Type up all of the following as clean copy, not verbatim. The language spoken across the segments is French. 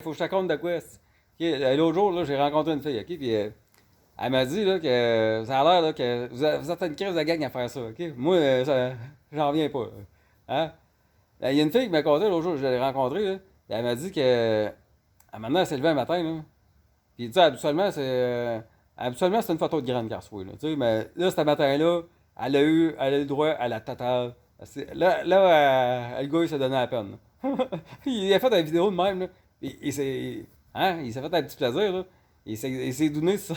Faut que je te raconte de quoi. L'autre jour, là, j'ai rencontré une fille, OK? Puis elle m'a dit là, que ça a l'air là, que vous êtes une crise de gang à faire ça, OK? Moi, j'en reviens pas. Hein? Il y a une fille qui m'a conté l'autre jour, je l'ai rencontrée, là, puis elle m'a dit que maintenant, elle s'est levée un matin, là. Puis tu sais, habituellement, c'est une photo de graine qu'elle reçoit, là. Tu sais, mais là, ce matin-là, elle a eu le droit à la totale. Le gars, il s'est donné la peine. Il a fait une vidéo de même, là. Il s'est fait un petit plaisir, là. Il s'est donné ça.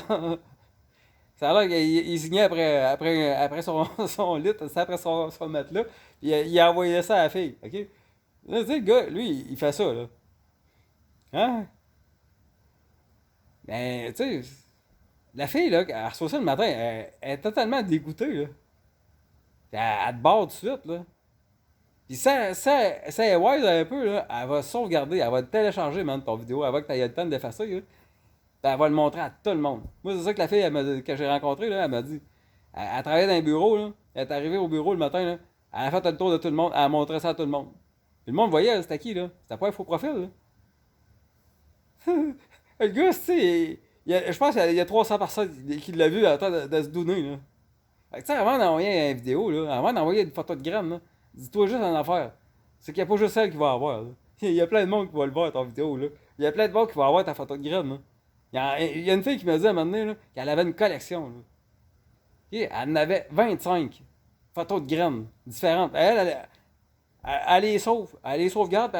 Ça a l'air qu'il signait après son lit, c'est après son matelas. Puis il a envoyé ça à la fille, OK? Là, tu sais, le gars, lui, il fait ça, là. Hein? Ben, tu sais, la fille, là, elle reçoit ça le matin, elle est totalement dégoûtée, là. Puis elle te barre tout de suite, là. Puis ça est wise un peu, là, elle va sauvegarder, elle va télécharger, man, ton vidéo, avant que tu aies le temps de l'effacer, là. Puis elle va le montrer à tout le monde. Moi, c'est ça que la fille que j'ai rencontrée, là, elle m'a dit. Elle travaillait dans un bureau, là. Elle est arrivée au bureau le matin, là. Elle a fait le tour de tout le monde, elle a montré ça à tout le monde. Puis le monde voyait, c'était qui, là? C'était pas un faux profil, là. Le gars, tu sais, je pense qu'il y a 300 personnes qui l'ont vu en train de se donner, là. Fait que, tu sais, avant d'envoyer une vidéo, là, avant d'envoyer une photo de graine, là, dis-toi juste une affaire. C'est qu'il n'y a pas juste celle qui va avoir, là. Il y a plein de monde qui va le voir, ton vidéo, là. Il y a plein de monde qui va avoir ta photo de graine, là. Il y a une fille qui m'a dit à un moment donné, là, qu'elle avait une collection, là. Elle en avait 25 photos de graines différentes. Elle les sauve. Elle les sauvegarde, puis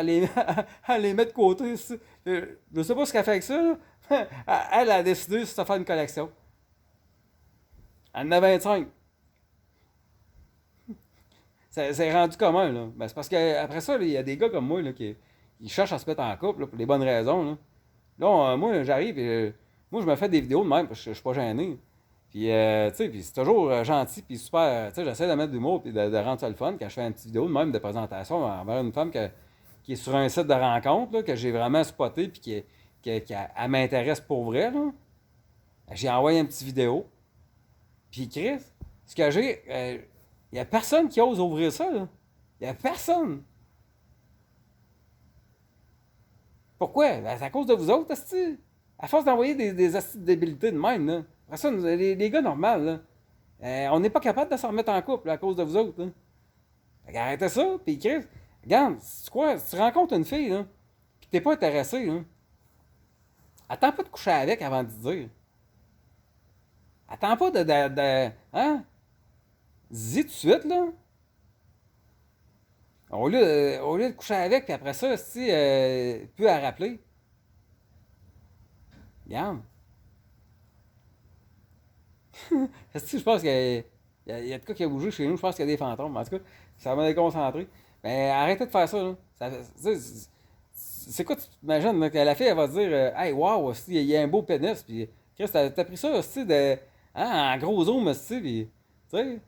elle les met de côté. Je sais pas ce qu'elle fait avec ça, là. Elle a décidé de se faire une collection. Elle en a 25. C'est rendu commun, là. Ben, c'est parce qu'après ça, il y a des gars comme moi là, qui cherchent à se mettre en couple là, pour les bonnes raisons. Là, moi, j'arrive et moi, je me fais des vidéos de même parce que je suis pas gêné. Puis, tu sais, puis c'est toujours gentil, puis super. Tu sais, j'essaie de mettre de l'humour et de rendre ça le fun quand je fais une petite vidéo de même de présentation envers une femme qui est sur un site de rencontre, là, que j'ai vraiment spoté, puis elle m'intéresse pour vrai. Là. J'ai envoyé une petite vidéo. Puis, Chris, ce que j'ai. Il n'y a personne qui ose ouvrir ça, là. Il n'y a personne. Pourquoi? Ben, c'est à cause de vous autres, asti. À force d'envoyer des astis de débilité de même, là. Après ça, les gars normaux, là, on n'est pas capable de s'en remettre en couple là, à cause de vous autres. Là. Fait arrêtez ça, puis Chris, regarde, si tu rencontres une fille, là, pis t'es pas intéressé, là, attends pas de coucher avec avant de te dire. Attends pas hein? Dis tout de suite, là. Au lieu de coucher avec, puis après ça, si, plus à rappeler. Regarde. Je pense qu'il y a de quoi qui a bougé chez nous. Je pense qu'il y a des fantômes. En tout cas, ça m'a déconcentré. Mais arrêtez de faire ça. Là. C'est quoi, tu t'imagines là, que la fille, elle va te dire hey, wow, il y a un beau pénis. Puis, Chris, t'as pris ça aussi hein, en gros zoom, aussi. Puis, tu sais.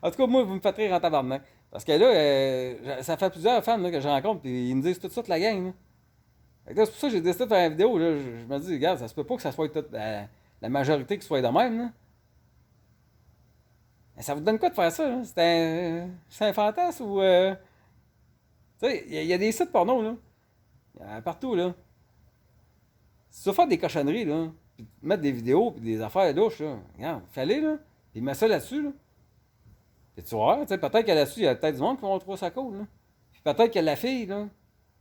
En tout cas, moi, vous me faites rire en tabarnak. Parce que là, ça fait plusieurs femmes là, que je rencontre. Puis, ils me disent tout ça, la gang. Là. Fait que là, c'est pour ça que j'ai décidé de faire une vidéo. Là. Je me dis, regarde, ça se peut pas que ça soit toute la majorité qui soit de même. Là. Mais ça vous donne quoi de faire ça? Là? C'est un fantasme ou. Tu sais, il y a des sites porno, là. Il y en a partout, là. Si tu veux faire des cochonneries, là, puis mettre des vidéos, puis des affaires louches, là, regarde, fallait, là. Puis mets ça là-dessus, là. Puis tu vas voir, tu sais, peut-être que là-dessus, il y a peut-être du monde qui vont trouver ça cool, là. Puis peut-être que la fille, là,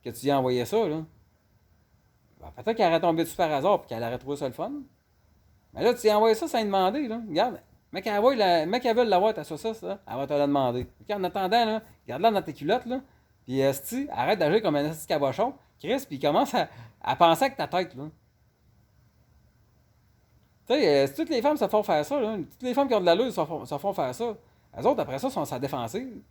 que tu y as envoyé ça, là, ben, peut-être qu'elle aurait tombé dessus par hasard, puis qu'elle aurait trouvé ça le fun. Mais là, tu y as envoyé ça sans lui demander, là. Regarde, mec, qu'elle veut l'avoir, ta saucisse, là, elle va te la demander. Puis en attendant, là, garde-la dans tes culottes, là. Puis, esti, arrête d'agir comme un esti cabochon. Chris, puis il commence à penser avec ta tête, là. Tu sais, si toutes les femmes se font faire ça, là, toutes les femmes qui ont de l'allure se font faire ça, elles autres, après ça, sont sa défensive.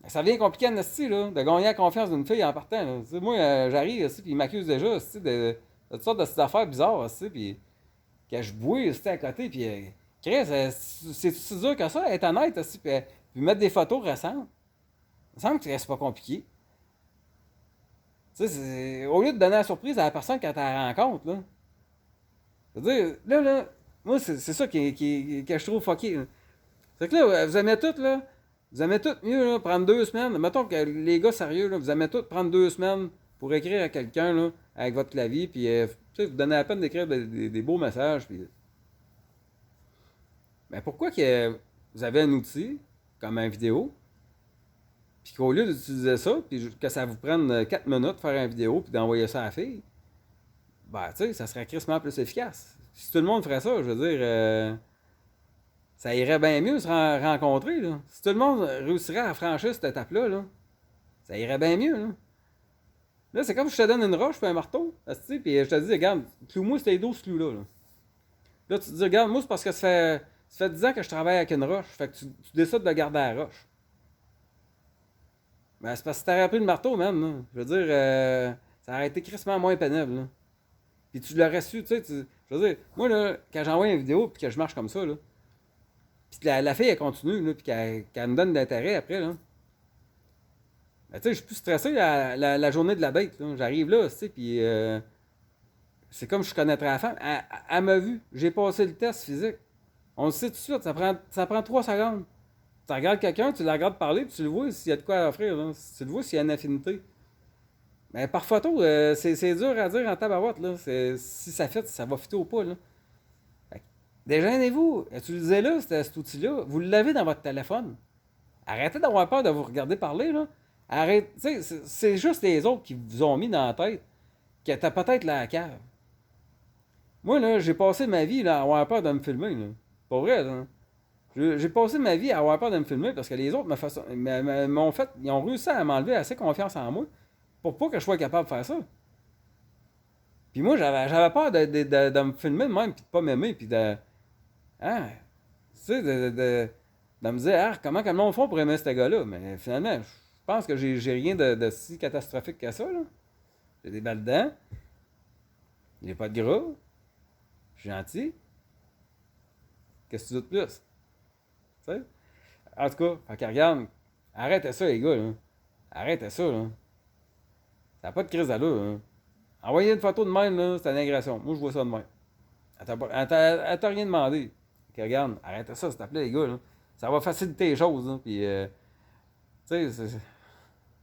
Ça devient compliqué en esti, là, de gagner la confiance d'une fille en partant, là. Tu sais, moi, j'arrive, esti, puis il m'accuse déjà, esti, de toutes sortes de petites affaires bizarres, esti, puis que je bouille, esti, à côté, puis Chris, c'est si dur que ça, être honnête, esti, puis mettre des photos récentes. Il me semble que c'est pas compliqué. Tu sais, au lieu de donner la surprise à la personne quand tu la rencontres, là. C'est-à-dire, là, moi, c'est ça que je trouve fucké. Là. C'est que là, vous aimez tout, là. Vous aimez tout mieux, là, prendre 2 semaines. Mettons que les gars sérieux, là, vous aimez tout prendre 2 semaines pour écrire à quelqu'un, là, avec votre clavier, puis vous donnez la peine d'écrire des beaux messages, puis... Mais pourquoi que vous avez un outil, comme une vidéo, puis qu'au lieu d'utiliser ça, puis que ça vous prenne 4 minutes de faire une vidéo, puis d'envoyer ça à la fille, ben, tu sais, ça serait crissement plus efficace. Si tout le monde ferait ça, je veux dire, ça irait bien mieux se rencontrer, là. Si tout le monde réussirait à franchir cette étape-là, là, ça irait bien mieux, là. Là, c'est comme si je te donne une roche puis un marteau, puis je te dis, regarde, cloue-moi ces 12 clous-là, là. Là, tu te dis, regarde, moi, c'est parce que ça fait 10 ans que je travaille avec une roche, fait que tu décides de garder la roche. Ben, c'est parce que t'aurais pris le marteau, man, là. Je veux dire, ça aurait été crissement moins pénible, là. Puis tu l'aurais su, tu sais, je veux dire, moi, là, quand j'envoie une vidéo puis que je marche comme ça, là, puis que la fille, elle continue, là, puis qu'elle me donne d'intérêt après, là, ben, tu sais, je suis plus stressé la journée de la date, là. J'arrive là, tu sais, puis c'est comme je connaîtrais la femme. Elle m'a vu, j'ai passé le test physique. On le sait tout de suite, ça prend 3 secondes. Tu regardes quelqu'un, tu la regardes parler, puis tu le vois s'il y a de quoi à offrir, là. Tu le vois s'il y a une affinité. Mais par photo, c'est dur à dire en tabarouette, là. Si ça fit, ça va fitter ou pas, là. Fait que, déjeunez-vous, utilisez-le, cet outil-là. Vous l'avez dans votre téléphone. Arrêtez d'avoir peur de vous regarder parler, là. Arrête, tu sais, c'est juste les autres qui vous ont mis dans la tête que t'as peut-être la cave. Moi, là, j'ai passé ma vie là, à avoir peur de me filmer, là. Pas vrai, là. J'ai passé ma vie à avoir peur de me filmer parce que les autres m'ont fait, ils ont réussi à m'enlever assez confiance en moi pour pas que je sois capable de faire ça. Puis moi, j'avais peur de me filmer de même, puis de pas m'aimer, puis de. Hein? Tu sais, de me dire, ah, comment que le monde font pour aimer ce gars-là? Mais finalement, je pense que j'ai rien de si catastrophique que ça, là. J'ai des balles dedans, j'ai pas de gras, je suis gentil. Qu'est-ce que tu veux de plus? Tu sais? En tout cas, fait que regarde, arrêtez ça, les gars, là. Arrêtez ça, là. Ça n'a pas de crise d'allure, là. Envoyer une photo de même, là, c'est une agression. Moi, je vois ça de même. Elle t'a rien demandé. Ok, regarde, arrêtez ça, s'il te plaît, les gars, là. Ça va faciliter les choses, là. Puis, tu sais,